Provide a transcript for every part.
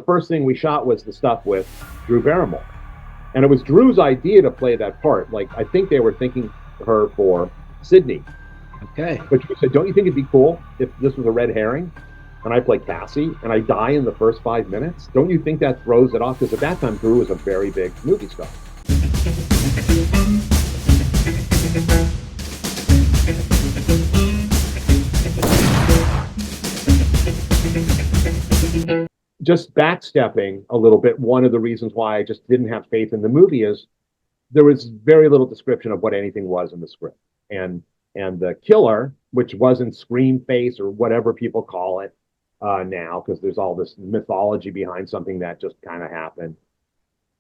first thing we shot was the stuff with Drew Barrymore. And it was Drew's idea to play that part. Like, I think they were thinking her for Sydney. Okay. But Drew said, don't you think it'd be cool if this was a red herring and I play Cassie and I die in the first 5 minutes? Don't you think that throws it off? Because at that time, Drew was a very big movie star. Just backstepping a little bit, one of the reasons why I just didn't have faith in the movie is there was very little description of what anything was in the script. And the killer, which wasn't Scream Face or whatever people call it now, because there's all this mythology behind something that just kind of happened.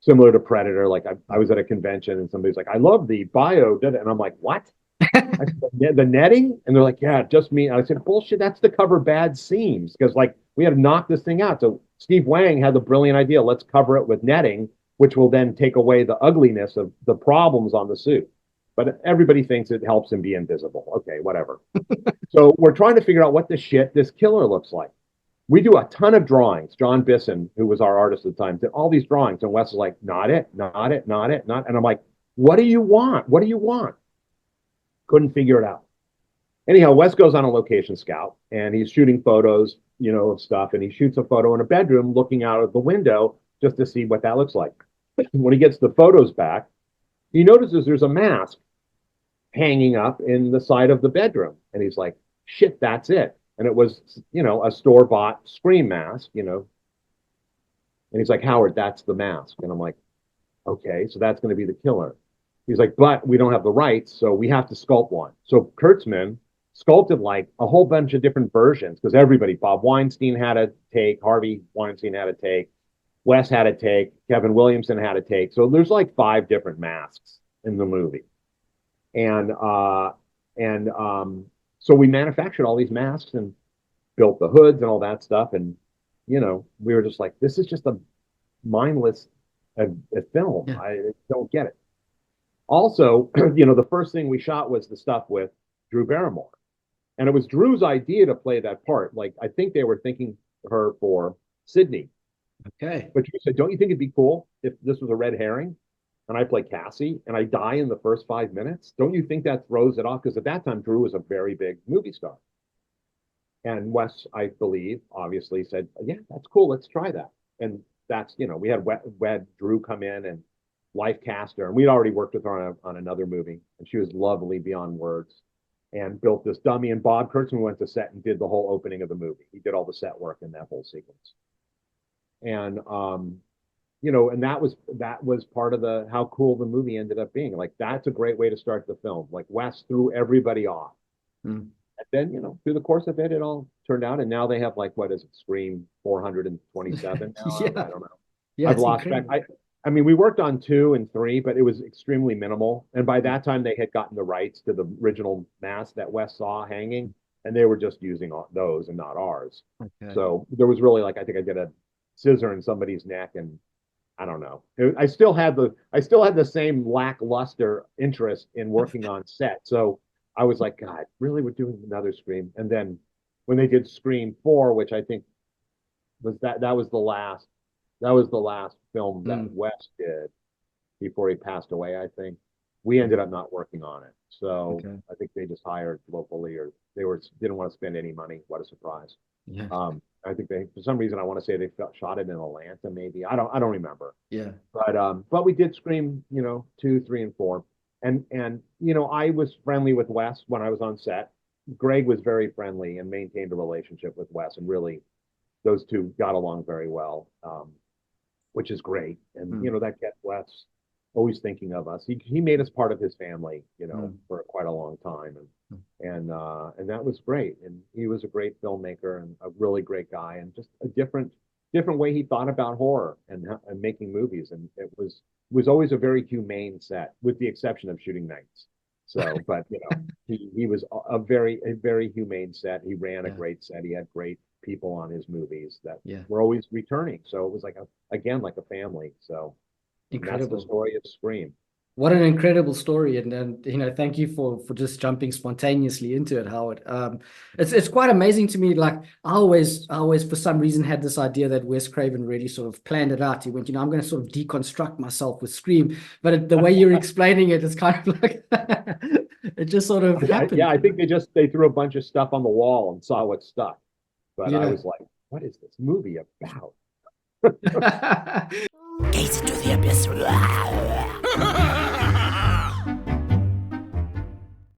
Similar to Predator, like I was at a convention and somebody's like, I love the bio, and I'm like, what? I said, the netting? And they're like, yeah, just me. And I said, bullshit, that's to cover bad seams. Because like we had to knock this thing out. So Steve Wang had the brilliant idea, let's cover it with netting, which will then take away the ugliness of the problems on the suit. But everybody thinks it helps him be invisible. Okay, whatever. So we're trying to figure out what the shit this killer looks like. We do a ton of drawings. John Bisson, who was our artist at the time, did all these drawings. And Wes is like, not it, not it, not it, not. And I'm like, what do you want? What do you want? Couldn't figure it out. Anyhow, Wes goes on a location scout and he's shooting photos, of stuff. And he shoots a photo in a bedroom looking out of the window just to see what that looks like. When he gets the photos back, he notices there's a mask hanging up in the side of the bedroom. And he's like, shit, that's it. And it was, a store-bought Scream mask, And he's like, Howard, that's the mask. And I'm like, okay, so that's going to be the killer. He's like, but we don't have the rights, so we have to sculpt one. So Kurtzman sculpted like a whole bunch of different versions because everybody, Bob Weinstein had a take, Harvey Weinstein had a take, Wes had a take, Kevin Williamson had a take. So there's like 5 different masks in the movie. And so we manufactured all these masks and built the hoods and all that stuff. And, we were just like, this is just a mindless a film. Yeah. I don't get it. Also, the first thing we shot was the stuff with Drew Barrymore. And it was Drew's idea to play that part. Like, I think they were thinking her for Sydney. Okay. But Drew said, don't you think it'd be cool if this was a red herring and I play Cassie and I die in the first 5 minutes? Don't you think that throws it off? Because at that time, Drew was a very big movie star. And Wes, I believe, obviously said, yeah, that's cool. Let's try that. And that's, we had Drew come in and life cast her. And we'd already worked with her on another movie. And she was lovely beyond words and built this dummy. And Bob Kurtzman went to set and did the whole opening of the movie. He did all the set work in that whole sequence. And, and that was part of how cool the movie ended up being. Like, that's a great way to start the film. Like, Wes threw everybody off. And then, through the course of it, it all turned out. And now they have like, what is it, Scream 427 now? Yeah. I don't know. Yeah, I've lost track. I mean, we worked on 2 and 3, but it was extremely minimal. And by that time, they had gotten the rights to the original mask that Wes saw hanging, and they were just using those and not ours. Okay. So there was really like, I think I did a scissor in somebody's neck, and I don't know. I still had the same lackluster interest in working on set. So I was like, God, really, we're doing another Scream. And then when they did Scream 4, which I think was that was the last film that Wes did before he passed away, I think. We ended up not working on it. So I think they just hired locally, or didn't want to spend any money. What a surprise. Yeah. I think for some reason, I want to say they shot it in Atlanta, maybe. I don't remember. Yeah. But we did Scream, 2, 3, and 4. And I was friendly with Wes when I was on set. Greg was very friendly and maintained a relationship with Wes, and really those two got along very well, which is great. And that kept Wes always thinking of us. He made us part of his family, for quite a long time, and that was great. And he was a great filmmaker and a really great guy, and just a different way he thought about horror and making movies. And it was always a very humane set, with the exception of shooting nights. So, but he was a very humane set. He ran a great set. He had great people on his movies that were always returning. So it was like a family. So that's the story of Scream. What an incredible story, and thank you for just jumping spontaneously into it, Howard. It's quite amazing to me. Like I always for some reason had this idea that Wes Craven really sort of planned it out. He went, I'm going to sort of deconstruct myself with Scream, but the way you're explaining it, it's kind of like it just sort of happened. I think they threw a bunch of stuff on the wall and saw what stuck. But I was like, what is this movie about? Gaze into the abyss.